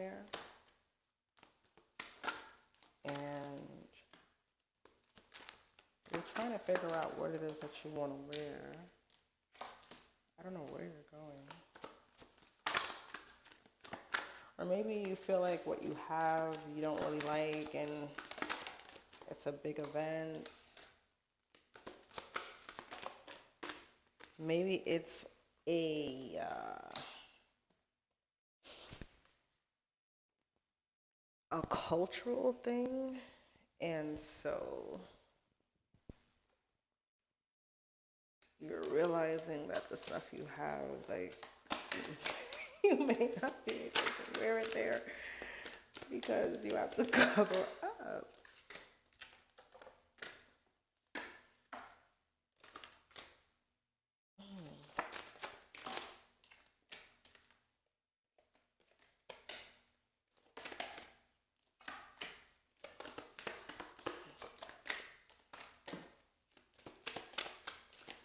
wear. And you're trying to figure out what it is that you want to wear. I don't know where you're going. Or maybe you feel like what you have you don't really like and it's a big event. Maybe it's a cultural thing, and so you're realizing that the stuff you have, like, you may not be able to wear it there because you have to cover up.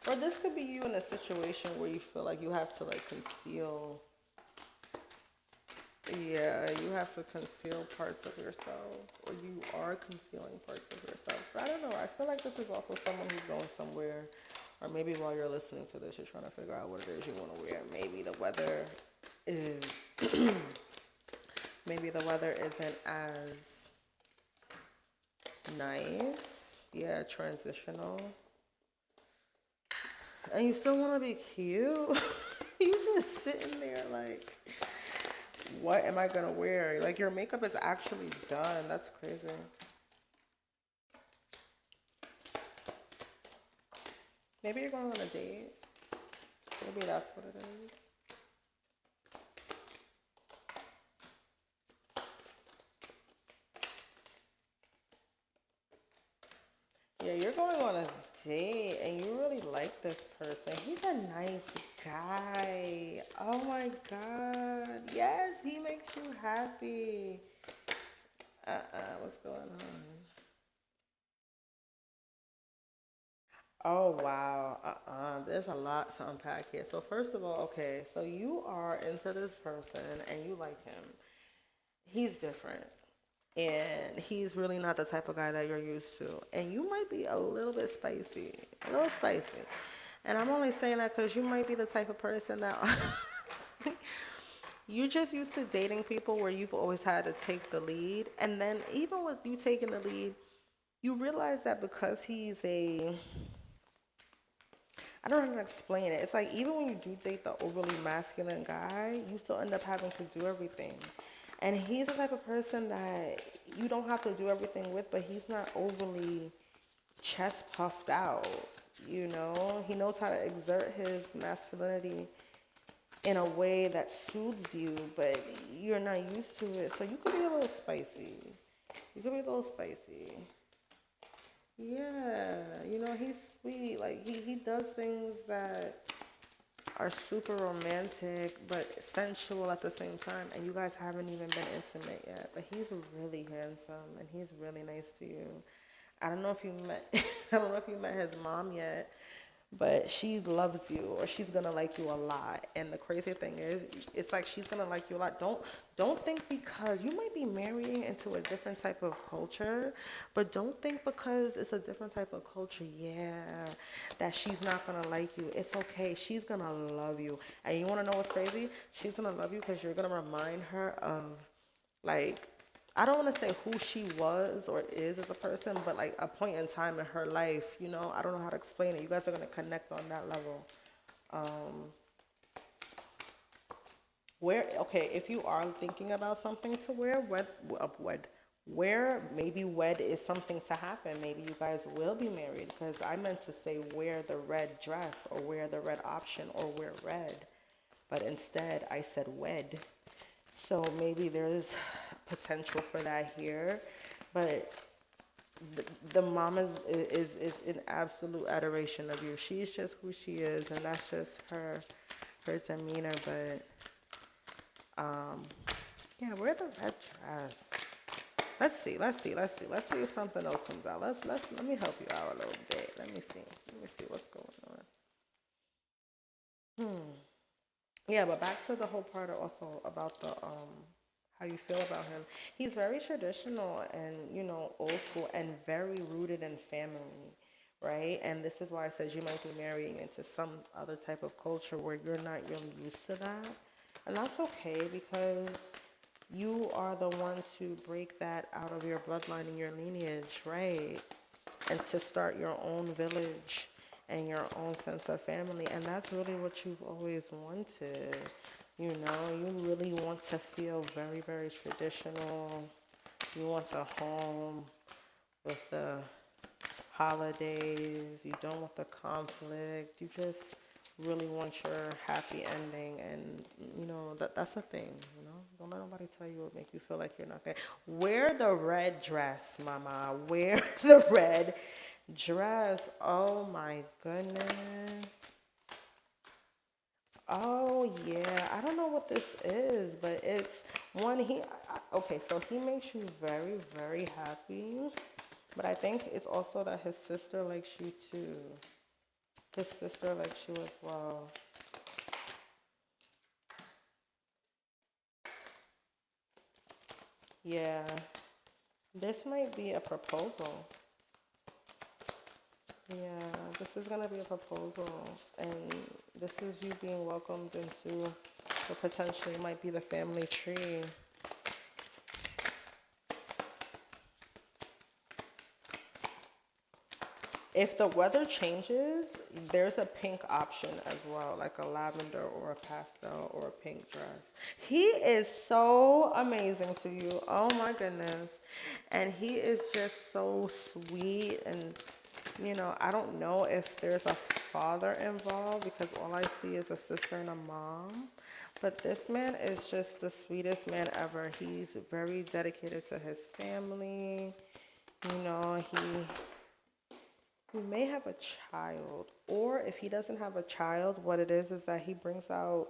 Or this could be you in a situation where you feel like you have to like conceal. Yeah, you have to conceal parts of yourself, or you are concealing parts of yourself. But I don't know. I feel like this is also someone who's going somewhere, or maybe while you're listening to this, you're trying to figure out what it is you want to wear. Maybe the weather is, maybe the weather isn't as nice. Yeah, transitional. And you still want to be cute. You just sitting there like, what am I gonna wear? Like your makeup is actually done. That's crazy. Maybe you're going on a date. Maybe that's what it is. Yeah, you're going on a date and you really like this person. He's a nice guy. Oh my God. Yes, he makes you happy. What's going on? Oh wow. There's a lot to unpack here. So first of all, okay, so you are into this person and you like him. He's different. And he's really not the type of guy that you're used to. And you might be a little bit spicy. A little spicy. And I'm only saying that because you might be the type of person that you just used to dating people where you've always had to take the lead. And then even with you taking the lead, you realize that because he's a, I don't know how to explain it. It's like even when you do date the overly masculine guy, you still end up having to do everything. And he's the type of person that you don't have to do everything with, but he's not overly chest puffed out. You know, he knows how to exert his masculinity in a way that soothes you, but you're not used to it. So you could be a little spicy. You could be a little spicy. Yeah, you know, he's sweet. Like he does things that are super romantic but sensual at the same time, and you guys haven't even been intimate yet, but he's really handsome and he's really nice to you. I don't know if you met I don't know if you met his mom yet, but she loves you, or she's gonna like you a lot. And the crazy thing is, it's like she's gonna like you a lot. Don't think because you might be marrying into a different type of culture, but don't think because it's a different type of culture, yeah, that she's not gonna like you. It's okay. She's gonna love you. And you wanna know what's crazy? She's gonna love you because you're gonna remind her of, like, I don't want to say who she was or is as a person, but like a point in time in her life, you know, I don't know how to explain it. You guys are going to connect on that level. Um, where, okay, if you are thinking about something to wear, where maybe wed is something to happen. Maybe you guys will be married, because I meant to say wear the red dress or wear the red option or wear red. But instead, I said wed. So maybe there's potential for that here, but the mom is in absolute adoration of you. She's just who she is, and that's just her demeanor. But yeah, wear the red dress. Let's see if something else comes out. Let me help you out a little bit. Let me see what's going on. Yeah, but back to the whole part also about the how you feel about him. He's very traditional and, old school and very rooted in family, right? And this is why I said you might be marrying into some other type of culture where you're not really used to that. And that's okay because you are the one to break that out of your bloodline and your lineage, right? And to start your own village and your own sense of family. And that's really what you've always wanted. You really want to feel very, very traditional. You want a home with the holidays. You don't want the conflict. You just really want your happy ending. And, that's the thing, Don't let nobody tell you what make you feel like you're not good. Wear the red dress, mama. Wear the red dress. Oh, my goodness. Oh yeah, I don't know what this is, but it's one okay, so he makes you very, very happy, but I think it's also that his sister likes you too. His sister likes you as well. Yeah, this might be a proposal. Yeah, this is gonna be a proposal, and this is you being welcomed into what potentially might be the family tree. If the weather changes, there's a pink option as well, like a lavender or a pastel or a pink dress. He is so amazing to you. Oh my goodness. And he is just so sweet. And, I don't know if there's a father involved because all I see is a sister and a mom. But this man is just the sweetest man ever. He's very dedicated to his family. He may have a child, or if he doesn't have a child, what it is that he brings out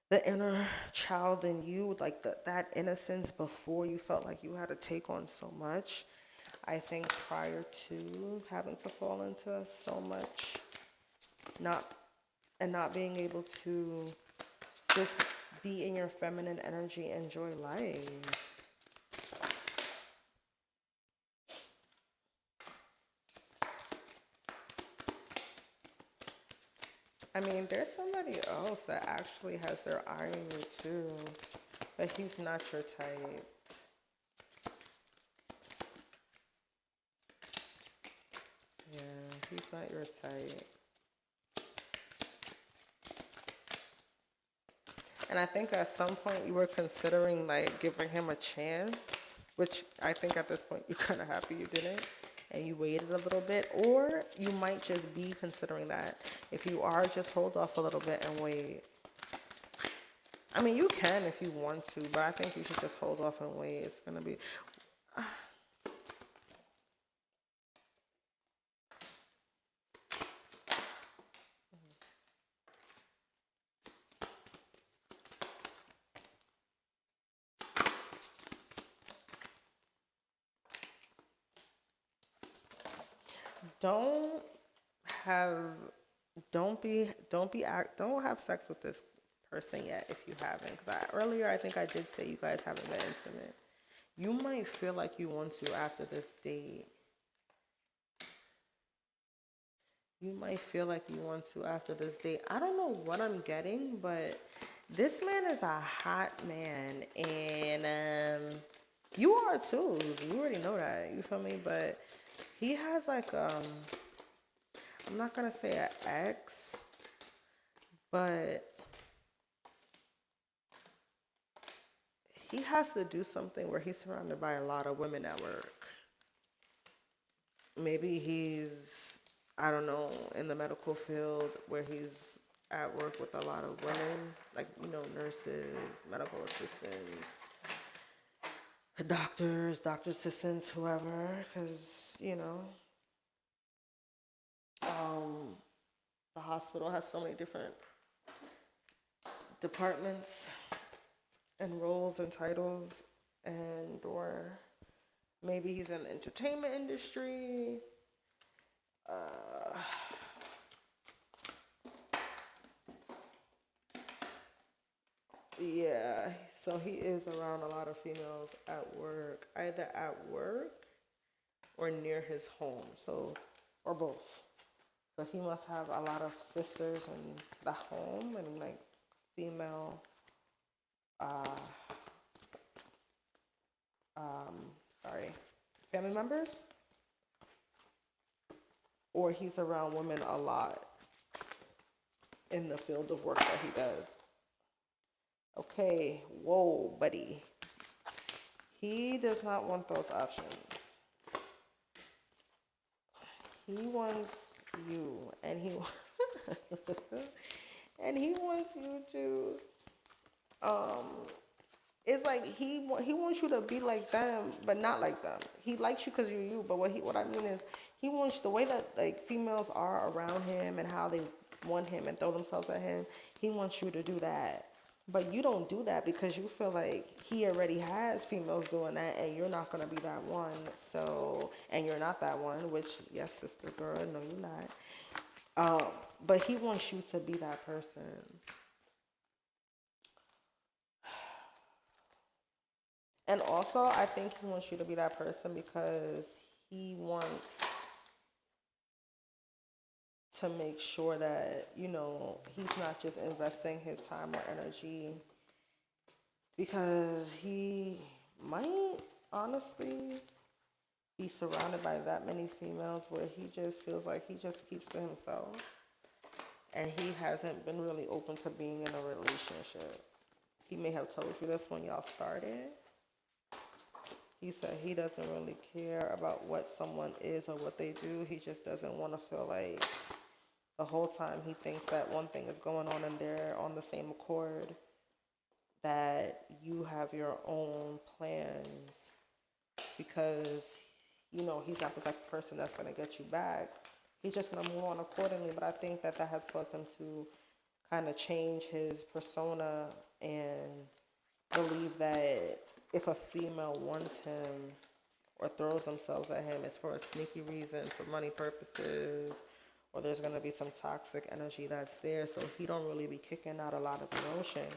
the inner child in you, like that innocence before you felt like you had to take on so much. I think prior to having to fall into so much, not not being able to just be in your feminine energy, enjoy life. I mean, there's somebody else that actually has their eye on you too, but he's not your type. Yeah, he's not your type. And I think at some point you were considering like giving him a chance, which I think at this point you're kind of happy you didn't, and you waited a little bit, or you might just be considering that. If you are, just hold off a little bit and wait. I mean, you can if you want to, but I think you should just hold off and wait. It's gonna be. Don't have don't have sex with this person yet if you haven't, because earlier I think I did say you guys haven't been intimate. You might feel like you want to after this date. You might feel like you want to after this date. I don't know what I'm getting, but this man is a hot man, and you are too. You already know that. You feel me? But he has like I'm not gonna say an ex, but he has to do something where he's surrounded by a lot of women at work. Maybe he's, I don't know, in the medical field where he's at work with a lot of women, like, nurses, medical assistants, doctors, doctor assistants, whoever, because, um, the hospital has so many different departments and roles and titles, and or maybe he's in the entertainment industry. Uh, yeah, So he is around a lot of females at work, either at work or near his home. So, or both. So he must have a lot of sisters in the home and like female, uh, um, sorry, family members, or he's around women a lot in the field of work that he does. Okay, whoa, buddy. He does not want those options. He wants you, and he and he wants you to. It's like he wants you to be like them, but not like them. He likes you because you're you. But what I mean is he wants the way that like females are around him and how they want him and throw themselves at him. He wants you to do that. But you don't do that because you feel like he already has females doing that and you're not going to be that one. So, and you're not that one, which, yes, sister girl, no, you're not. But he wants you to be that person. And also, I think he wants you to be that person because he wants to make sure that, he's not just investing his time or energy because he might honestly be surrounded by that many females where he just feels like he just keeps to himself and he hasn't been really open to being in a relationship. He may have told you this when y'all started. He said he doesn't really care about what someone is or what they do. He just doesn't want to feel like the whole time he thinks that one thing is going on and they're on the same accord, that you have your own plans because, he's not the type of person that's going to get you back. He's just going to move on accordingly. But I think that has caused him to kind of change his persona and believe that if a female wants him or throws themselves at him, it's for a sneaky reason, for money purposes, or there's going to be some toxic energy that's there. So he don't really be kicking out a lot of emotion.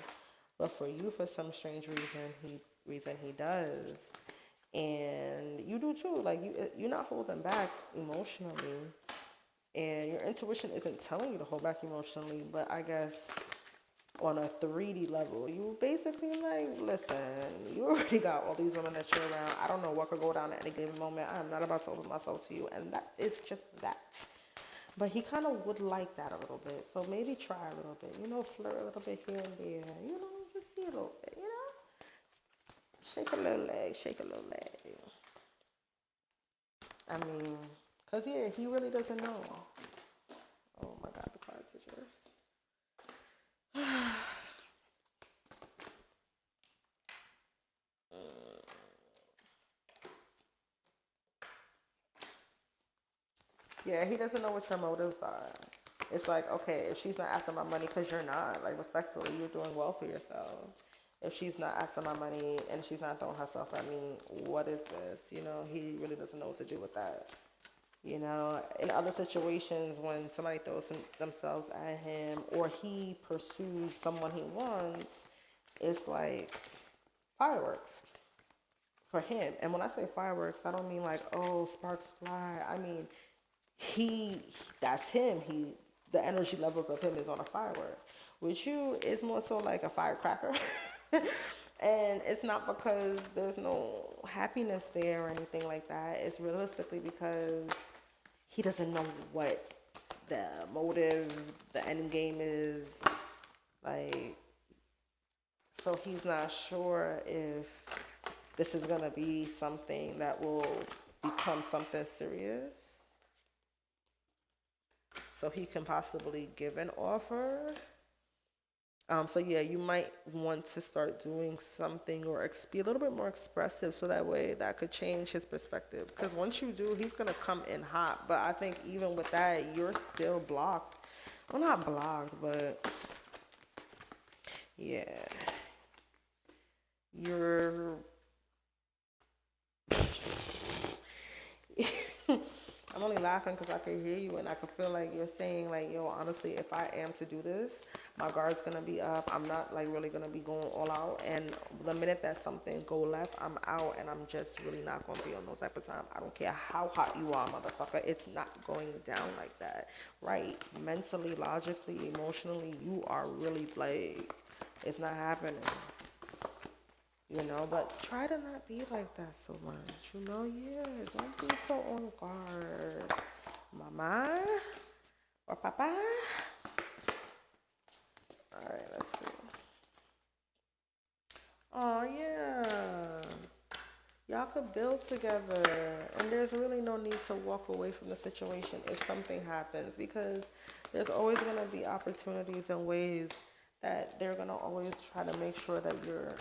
But for you, for some strange reason, he does. And you do too. Like you're not holding back emotionally. And your intuition isn't telling you to hold back emotionally, but I guess on a 3D level, you basically like, listen, you already got all these women that you're around. I don't know what could go down at any given moment. I'm not about to open myself to you. And that is just that. But he kind of would like that a little bit. So maybe try a little bit, flirt a little bit here and there, just see a little bit, Shake a little leg, shake a little leg. I mean, because, yeah, he really doesn't know. Oh, my God, the cards are yours. Yeah, he doesn't know what your motives are. It's like, okay, if she's not after my money, because you're not, like, respectfully, you're doing well for yourself. If she's not after my money and she's not throwing herself at me, what is this? He really doesn't know what to do with that. In other situations, when somebody throws themselves at him or he pursues someone he wants, it's like fireworks for him. And when I say fireworks, I don't mean like, oh, sparks fly. I mean, that's him. The energy levels of him is on a firework. With you, it's more so like a firecracker. And it's not because there's no happiness there or anything like that. It's realistically because he doesn't know what the motive, the end game is. Like, so he's not sure if this is going to be something that will become something serious. So he can possibly give an offer. So yeah, you might want to start doing something or be a little bit more expressive so that way that could change his perspective. Because once you do, he's going to come in hot. But I think even with that, you're still blocked. Well, not blocked, but yeah. You're... I'm I'm only laughing because I can hear you and I can feel like you're saying like, yo, honestly, if I am to do this, my guard's gonna be up. I'm not like really gonna be going all out. And the minute that something go left, I'm out and I'm just really not gonna be on those type of time. I don't care how hot you are, motherfucker. It's not going down like that, right? Mentally, logically, emotionally, you are really like, it's not happening. But try to not be like that so much, yeah, don't be so on guard, mama or papa. All right, let's see. Oh, yeah, y'all could build together, and there's really no need to walk away from the situation if something happens, because there's always going to be opportunities and ways that they're going to always try to make sure that you're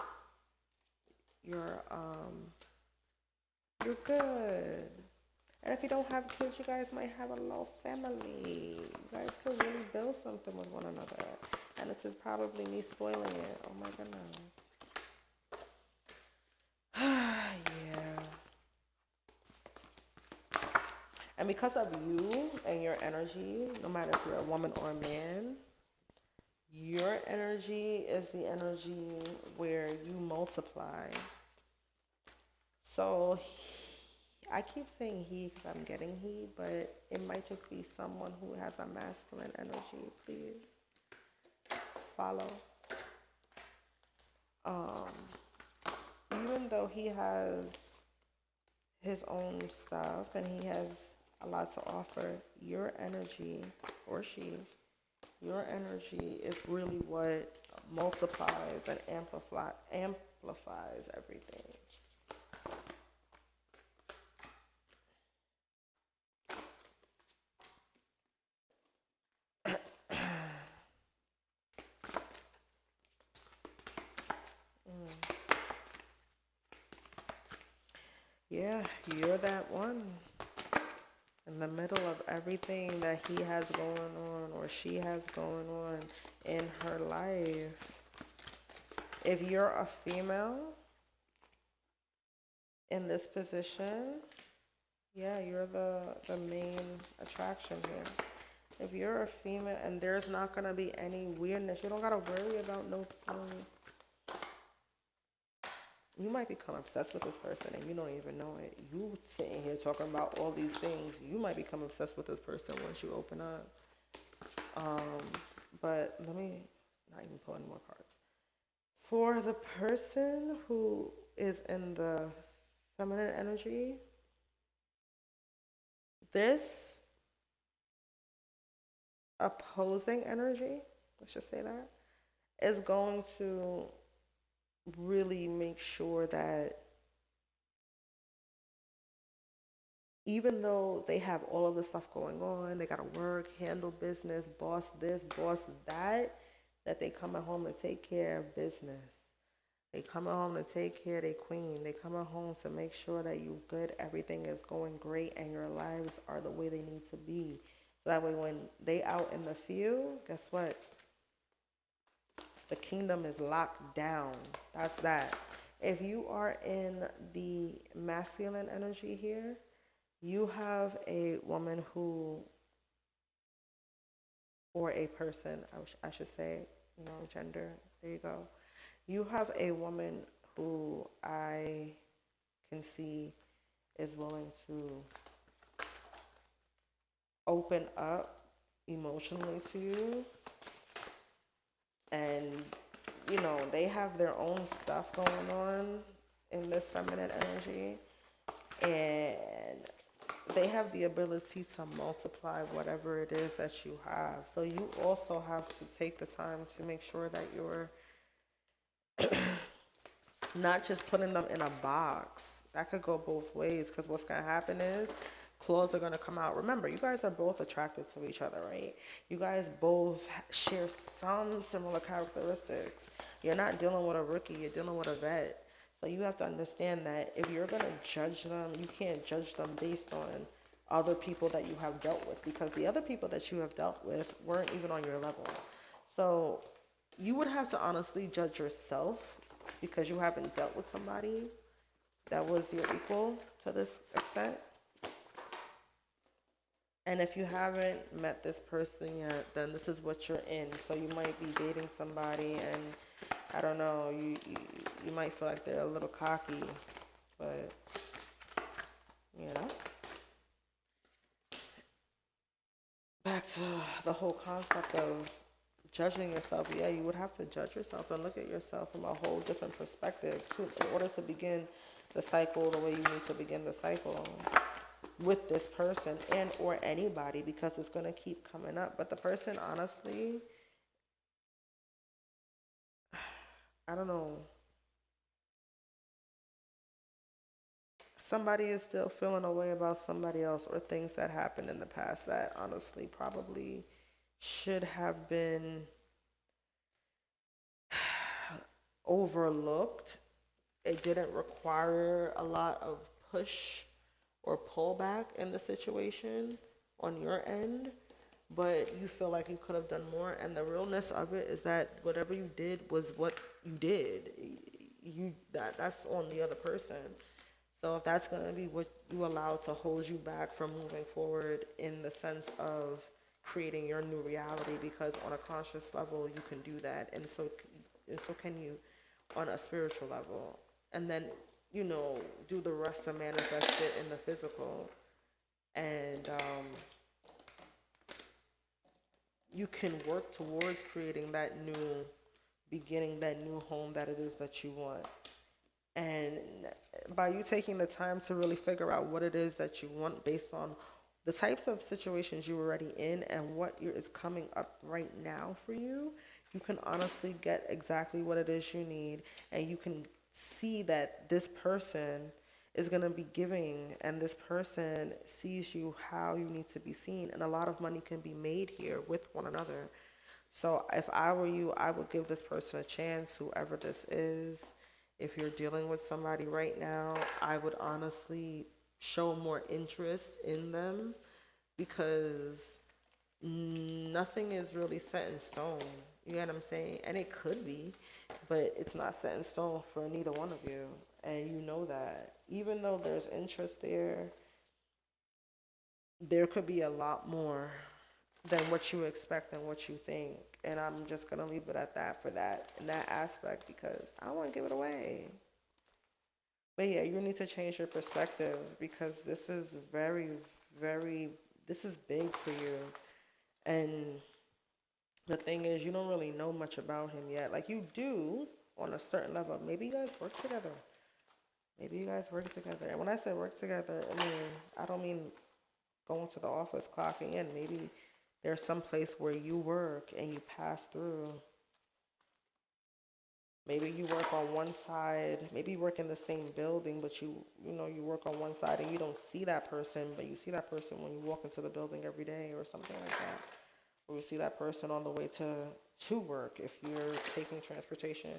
you're good. And if you don't have kids, you guys might have a little family. You guys could really build something with one another. And this is probably me spoiling it. Oh my goodness. Yeah. And because of you and your energy, no matter if you're a woman or a man, your energy is the energy where you multiply. So I keep saying he because I'm getting he, but it might just be someone who has a masculine energy. Please follow. Um, Even though he has his own stuff and he has a lot to offer, your energy, or she, your energy is really what multiplies and amplifies everything. Yeah, you're that one in the middle of everything that he has going on or she has going on in her life. If you're a female in this position, yeah, you're the main attraction here. If you're a female and there's not gonna be any weirdness, you don't gotta worry about no. You might become obsessed with this person and you don't even know it. You sitting here talking about all these things. You might become obsessed with this person once you open up. But let me not even pull any more cards. For the person who is in the feminine energy, this opposing energy, let's just say that, is going to really make sure that even though they have all of this stuff going on, they gotta work, handle business, boss this, boss that, that they coming home to take care of business. They coming home to take care of their queen. They coming home to make sure that you good, everything is going great, and your lives are the way they need to be. So that way, when they out in the field, guess what? The kingdom is locked down. That's that. If you are in the masculine energy here, you have a woman who, or a person, I should say, gender, there you go. You have a woman who I can see is willing to open up emotionally to you. And, they have their own stuff going on in this feminine energy. And they have the ability to multiply whatever it is that you have. So you also have to take the time to make sure that you're not just putting them in a box. That could go both ways, because what's going to happen is claws are going to come out. Remember, you guys are both attracted to each other, right? You guys both share some similar characteristics. You're not dealing with a rookie, you're dealing with a vet. So you have to understand that if you're going to judge them, you can't judge them based on other people that you have dealt with, because the other people that you have dealt with weren't even on your level. So you would have to honestly judge yourself, because you haven't dealt with somebody that was your equal to this extent. And if you haven't met this person yet, then this is what you're in. So you might be dating somebody, and I don't know, you might feel like they're a little cocky, but you know, back to the whole concept of judging yourself. Yeah, you would have to judge yourself and look at yourself from a whole different perspective in order to begin the cycle the way you need to begin the cycle with this person and or anybody, because it's going to keep coming up. But the person, honestly, I don't know, somebody is still feeling a way about somebody else or things that happened in the past that honestly probably should have been overlooked. It didn't require a lot of push or pullback in the situation on your end, but you feel like you could have done more. And the realness of it is that whatever you did was what you did. That's on the other person. So if that's going to be what you allow to hold you back from moving forward in the sense of creating your new reality, because on a conscious level you can do that, and so can you on a spiritual level, and then do the rest to manifest it in the physical, and you can work towards creating that new beginning, that new home that it is that you want. And by you taking the time to really figure out what it is that you want based on the types of situations you're already in and what is coming up right now for you, you can honestly get exactly what it is you need. And you can see that this person is going to be giving, and this person sees you how you need to be seen. And a lot of money can be made here with one another. So if I were you, I would give this person a chance, whoever this is. If you're dealing with somebody right now, I would honestly show more interest in them, because nothing is really set in stone. You get what I'm saying? And it could be, but it's not set in stone for neither one of you. And you know that. Even though there's interest there could be a lot more than what you expect and what you think. And I'm just gonna leave it at that for that in that aspect, because I don't want to give it away. But yeah, you need to change your perspective, because this is this is big for you. And the thing is, you don't really know much about him yet. Like, you do on a certain level. Maybe you guys work together. Maybe you guys work together. And when I say work together, I don't mean going to the office, clocking in. Maybe there's some place where you work and you pass through. Maybe you work on one side. Maybe you work in the same building, but you work on one side and you don't see that person, but you see that person when you walk into the building every day or something like that. Or you see that person on the way to work if you're taking transportation,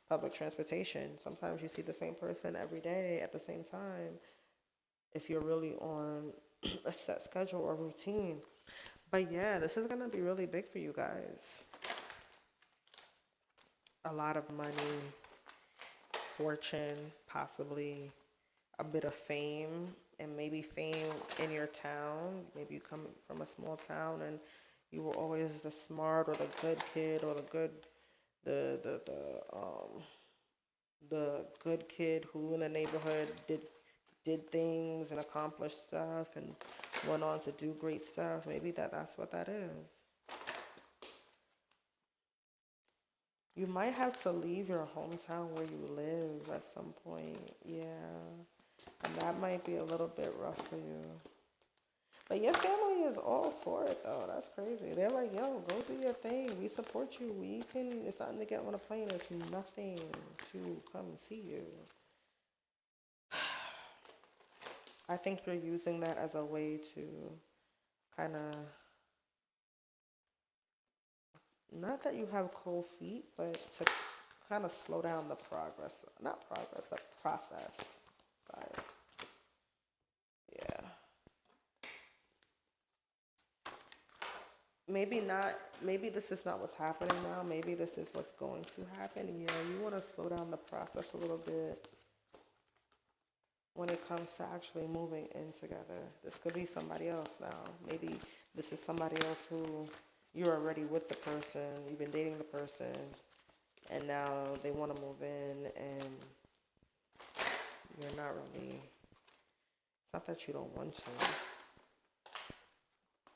public transportation. Sometimes you see the same person every day at the same time if you're really on a set schedule or routine. But yeah, this is gonna be really big for you guys. A lot of money, fortune, possibly a bit of fame, and maybe fame in your town. Maybe you come from a small town and you were always the smart or the good kid or the good kid who in the neighborhood did things and accomplished stuff and went on to do great stuff. Maybe that's what that is. You might have to leave your hometown where you live at some point. Yeah. And that might be a little bit rough for you. But your family is all for it, though. That's crazy. They're like, yo, go do your thing. We support you. It's nothing to get on a plane. It's nothing to come see you. I think you're using that as a way to kind of, not that you have cold feet, but to kind of slow down the progress. Not progress, the process. Sorry. Yeah. Maybe not, maybe this is not what's happening now. Maybe this is what's going to happen. Yeah, you want to slow down the process a little bit. when it comes to actually moving in together. This could be somebody else now. Maybe this is somebody else who you're already with the person, you've been dating the person, and now they want to move in, and you're not really. It's not that you don't want to.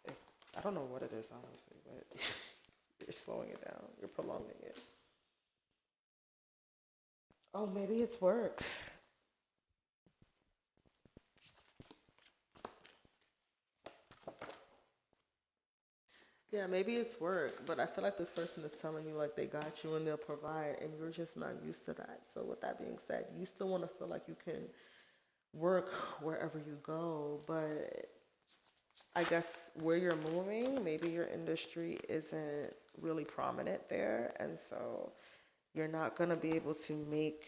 It, I don't know what it is, honestly, but you're slowing it down. You're prolonging it. Oh, maybe it's work. Yeah, maybe it's work, but I feel like this person is telling you like they got you and they'll provide, and you're just not used to that. So, with that being said, you still want to feel like you can work wherever you go, but I guess where you're moving, maybe your industry isn't really prominent there, and so you're not gonna be able to make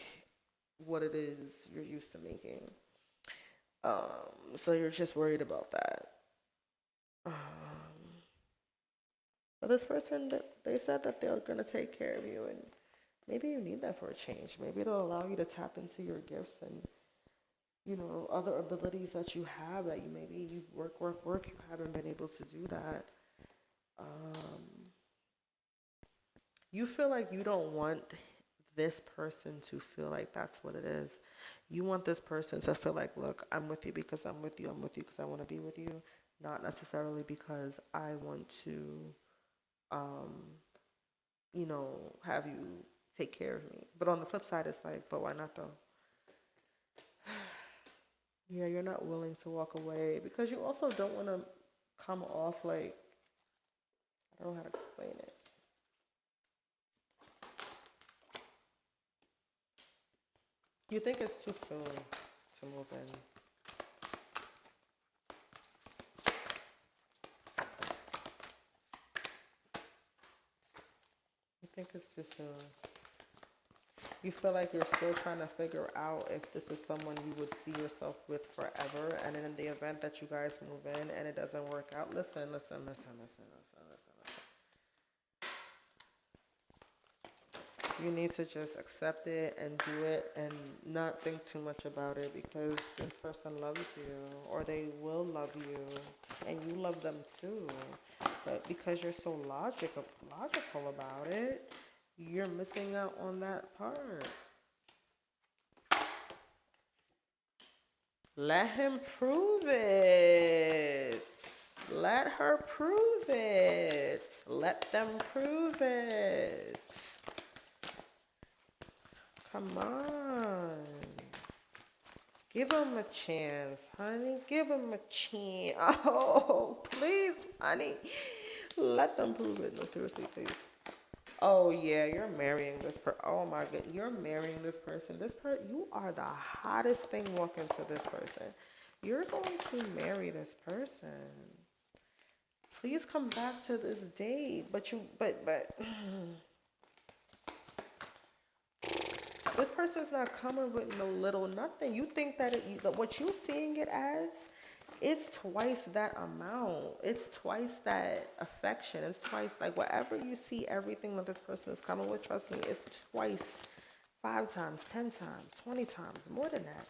what it is you're used to making. So you're just worried about that. Um, but this person, they said that they're gonna take care of you, and maybe you need that for a change. Maybe it'll allow you to tap into your gifts and other abilities that you have that you work, you haven't been able to do that. Um, you feel like you don't want this person to feel like that's what it is. You want this person to feel like, look, I'm with you because I'm with you. I'm with you because I want to be with you, not necessarily because I want to, um, have you take care of me. But on the flip side, it's like, but why not though? Yeah, you're not willing to walk away because you also don't want to come off like, I don't know how to explain it. You think it's too soon to move in. You think it's too soon. You feel like you're still trying to figure out if this is someone you would see yourself with forever, and then in the event that you guys move in and it doesn't work out, listen. You need to just accept it and do it and not think too much about it because this person loves you or they will love you and you love them too. But because you're so logical about it, you're missing out on that part. Let him prove it. Let her prove it. Let them prove it. Come on. Give him a chance, honey. Give him a chance. Oh, please, honey. Let them prove it. No, seriously, please. Oh yeah, you're marrying this Oh my god, you're marrying this person. You are the hottest thing walking to this person. You're going to marry this person. Please come back to this date. But this person's not coming with no little nothing. You think that what you're seeing it as, it's twice that amount. It's twice that affection. It's twice, like, whatever you see, everything that this person is coming with, trust me, it's twice, 5 times, 10 times, 20 times, more than that.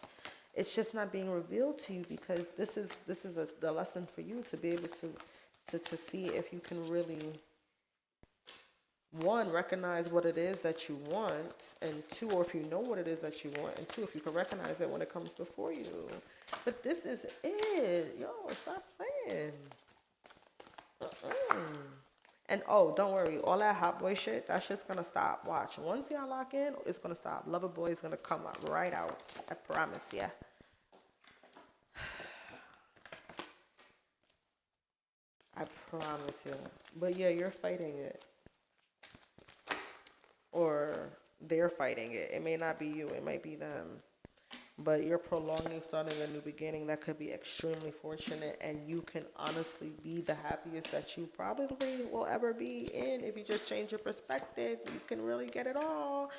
It's just not being revealed to you because this is the lesson for you to be able to see if you can really, one, recognize what it is that you want, and two, or if you know what it is that you want, and two, if you can recognize it when it comes before you. But this is it. Yo, stop playing. Uh-uh. And oh, don't worry, all that hot boy shit, that shit's gonna stop. Watch. Once y'all lock in, it's gonna stop. Lover boy is gonna come up right out. I promise ya. I promise you. But yeah, you're fighting it. Or they're fighting it. It may not be you, it might be them. But you're prolonging starting a new beginning that could be extremely fortunate, and you can honestly be the happiest that you probably will ever be in if you just change your perspective. You can really get it all.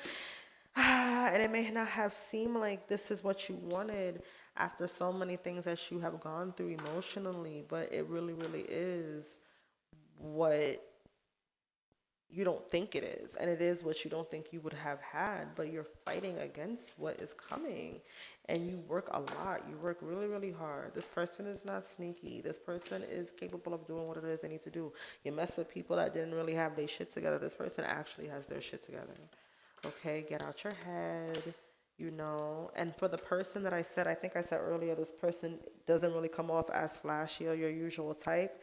And it may not have seemed like this is what you wanted after so many things that you have gone through emotionally, but it really, really is what you don't think it is, and it is what you don't think you would have had, but you're fighting against what is coming. And you work a lot, you work really, really hard. This person is not sneaky, this person is capable of doing what it is they need to do. You mess with people that didn't really have their shit together, this person actually has their shit together. Okay, get out your head, you know. And for the person that I said, I think I said earlier, this person doesn't really come off as flashy or your usual type.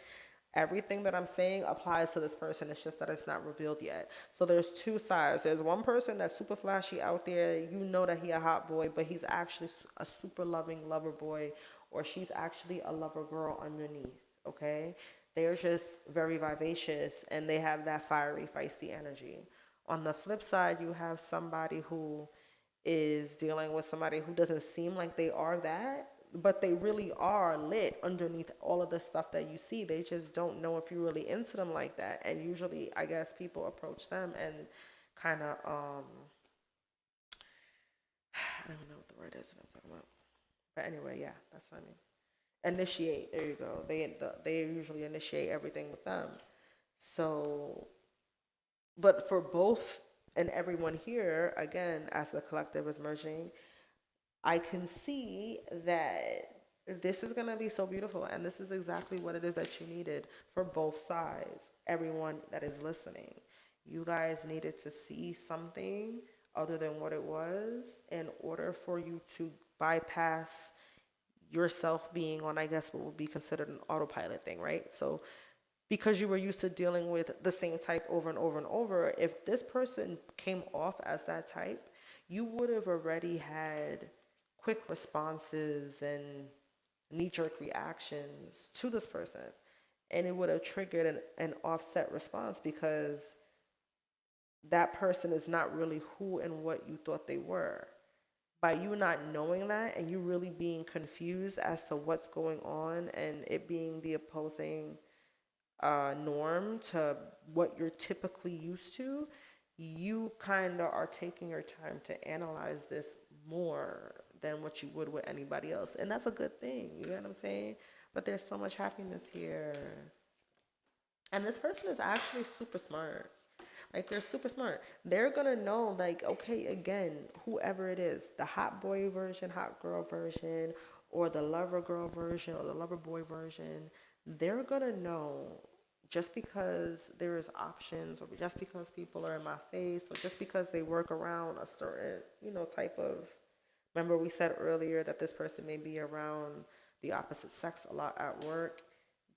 Everything that I'm saying applies to this person. It's just that it's not revealed yet. So there's two sides. There's one person that's super flashy out there. You know that he a hot boy, but he's actually a super loving lover boy, or she's actually a lover girl underneath. Okay, they're just very vivacious and they have that fiery, feisty energy. On the flip side, you have somebody who is dealing with somebody who doesn't seem like they are that, but they really are lit underneath all of the stuff that you see. They just don't know if you're really into them like that. And usually, I guess people approach them and kind of, I don't know what the word is that I'm talking about. But anyway, yeah, that's what I mean. Initiate. There you go. They usually initiate everything with them. So, but for both and everyone here, again, as the collective is merging, I can see that this is going to be so beautiful. And this is exactly what it is that you needed for both sides, everyone that is listening. You guys needed to see something other than what it was in order for you to bypass yourself being on, I guess, what would be considered an autopilot thing, right? So because you were used to dealing with the same type over and over and over, if this person came off as that type, you would have already had quick responses and knee jerk reactions to this person. And it would have triggered an offset response because that person is not really who and what you thought they were. By you not knowing that and you really being confused as to what's going on and it being the opposing norm to what you're typically used to, you kind of are taking your time to analyze this more than what you would with anybody else. And that's a good thing, you know what I'm saying? But there's so much happiness here. And this person is actually super smart. Like they're super smart. They're gonna know, like, okay, again, whoever it is, the hot boy version, hot girl version, or the lover girl version, or the lover boy version, they're gonna know just because there is options, or just because people are in my face, or just because they work around a certain, type of. Remember, we said earlier that this person may be around the opposite sex a lot at work.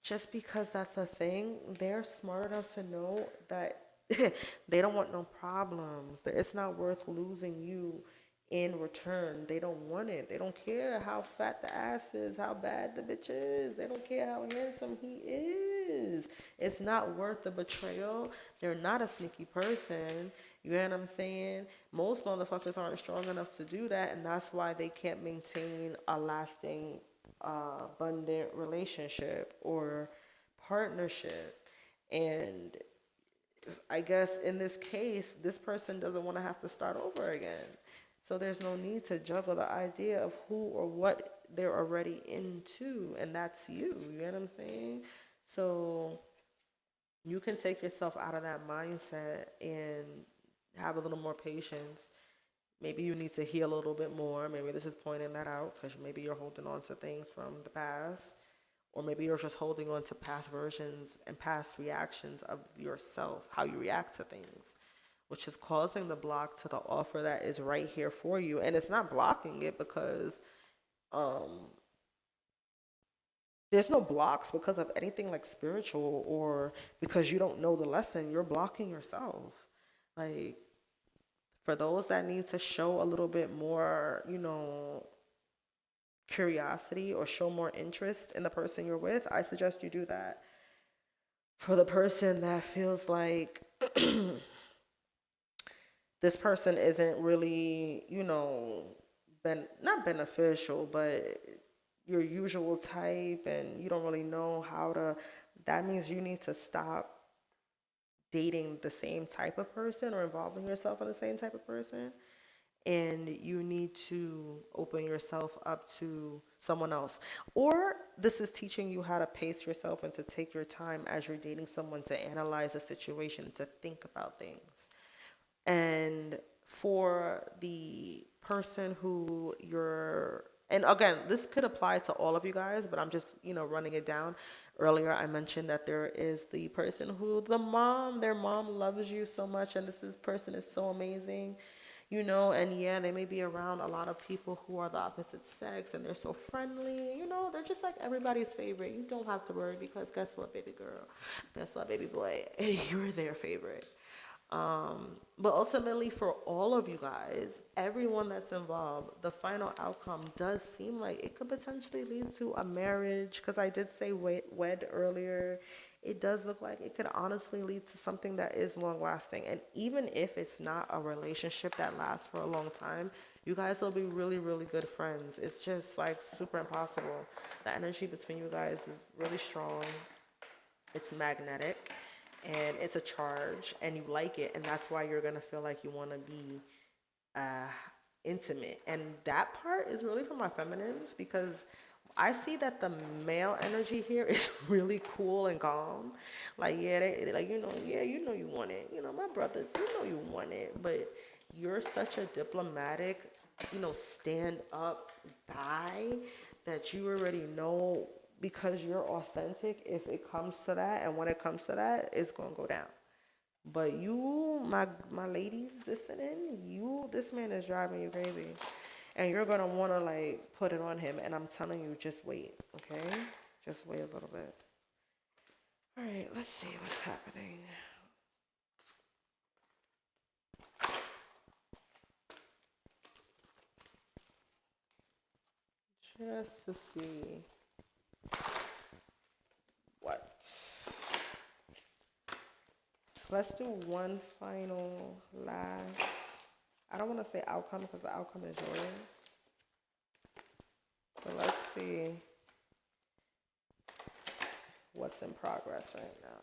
Just because that's a thing, they're smart enough to know that they don't want no problems. That it's not worth losing you in return. They don't want it. They don't care how fat the ass is, how bad the bitch is. They don't care how handsome he is. It's not worth the betrayal. They're not a sneaky person. You know what I'm saying? Most motherfuckers aren't strong enough to do that, and that's why they can't maintain a lasting, abundant relationship or partnership. And I guess in this case, this person doesn't want to have to start over again. So there's no need to juggle the idea of who or what they're already into, and that's you. You know what I'm saying? So you can take yourself out of that mindset and have a little more patience. Maybe you need to heal a little bit more. Maybe this is pointing that out because maybe you're holding on to things from the past, or maybe you're just holding on to past versions and past reactions of yourself, how you react to things, which is causing the block to the offer that is right here for you. And it's not blocking it because um, there's no blocks because of anything like spiritual or because you don't know the lesson. You're blocking yourself. Like, for those that need to show a little bit more, curiosity or show more interest in the person you're with, I suggest you do that. For the person that feels like this person isn't really, not beneficial, but your usual type and you don't really know how to, that means you need to stop dating the same type of person or involving yourself in the same type of person. and you need to open yourself up to someone else. Or this is teaching you how to pace yourself and to take your time as you're dating someone to analyze a situation, to think about things. And for the person who you're, and again, this could apply to all of you guys, but I'm just, running it down. Earlier, I mentioned that there is the person who their mom loves you so much, and this person is so amazing, and yeah, they may be around a lot of people who are the opposite sex, and they're so friendly, they're just like everybody's favorite. You don't have to worry, because guess what, baby girl? Guess what, baby boy? You're their favorite. But ultimately, for all of you guys, everyone that's involved, the final outcome does seem like it could potentially lead to a marriage. Because I did say wed earlier. It does look like it could honestly lead to something that is long lasting. And even if it's not a relationship that lasts for a long time, you guys will be really, really good friends. It's just like super impossible. The energy between you guys is really strong. It's magnetic, and it's a charge, and you like it, and that's why you're gonna feel like you want to be uh, intimate. And that part is really for my feminines, because I see that the male energy here is really cool and calm. Like, yeah, like, yeah, you want it. My brothers, you want it, but you're such a diplomatic, stand up guy, that you already know, because you're authentic, if it comes to that, and when it comes to that, it's gonna go down. But you, my ladies listening, this man is driving you crazy, and you're gonna wanna like put it on him. And I'm telling you, just wait, okay? Just wait a little bit. All right, let's see what's happening. Just to see what. Let's do one final last. I don't want to say outcome, because the outcome is yours. But let's see what's in progress right now.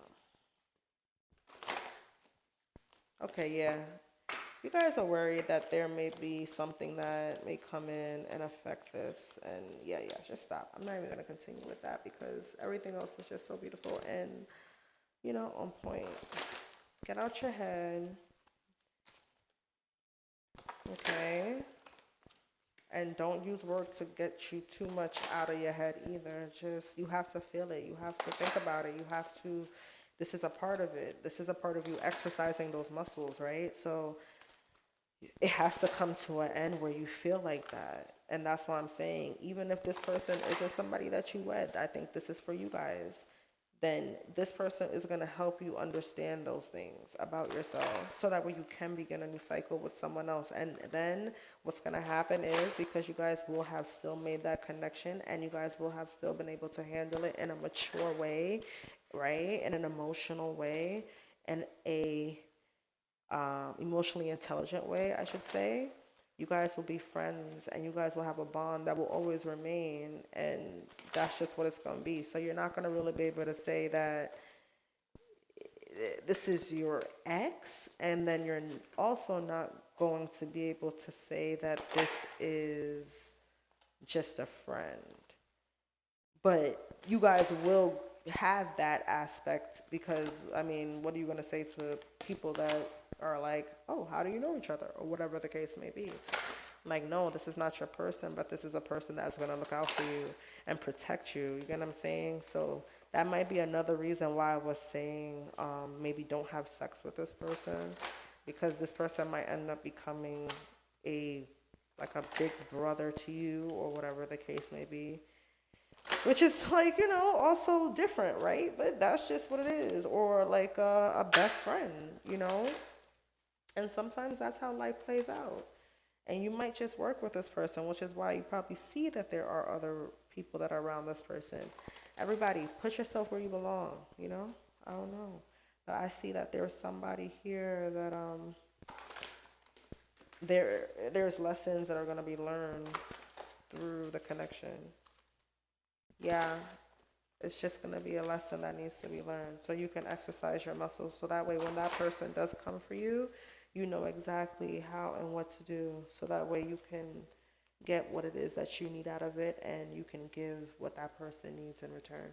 Okay, yeah. You guys are worried that there may be something that may come in and affect this. And yeah, just stop. I'm not even going to continue with that, because everything else was just so beautiful and, on point. Get out your head. Okay? And don't use work to get you too much out of your head either. Just, you have to feel it. You have to think about it. You have to, this is a part of it. This is a part of you exercising those muscles, right? So it has to come to an end where you feel like that. And that's why I'm saying, even if this person isn't somebody that you wed, I think this is for you guys, then this person is going to help you understand those things about yourself, so that way you can begin a new cycle with someone else. And then what's going to happen is, because you guys will have still made that connection, and you guys will have still been able to handle it in a mature way, right? In an emotional way, and a emotionally intelligent way, I should say. You guys will be friends, and you guys will have a bond that will always remain, and that's just what it's going to be. So you're not going to really be able to say that this is your ex, and then you're also not going to be able to say that this is just a friend. But you guys will have that aspect, because, I mean, what are you going to say to people that are like, oh, how do you know each other, or whatever the case may be? Like, no, this is not your person, but this is a person that's going to look out for you and protect you. You get what I'm saying? So that might be another reason why I was saying, maybe don't have sex with this person, because this person might end up becoming like a big brother to you, or whatever the case may be. Which is like, also different, right? But that's just what it is. Or like a best friend, And sometimes that's how life plays out. And you might just work with this person, which is why you probably see that there are other people that are around this person. Everybody, put yourself where you belong, I don't know. But I see that there's somebody here that there's lessons that are going to be learned through the connection. Yeah, it's just going to be a lesson that needs to be learned, so you can exercise your muscles, so that way when that person does come for you, you know exactly how and what to do, so that way you can get what it is that you need out of it, and you can give what that person needs in return.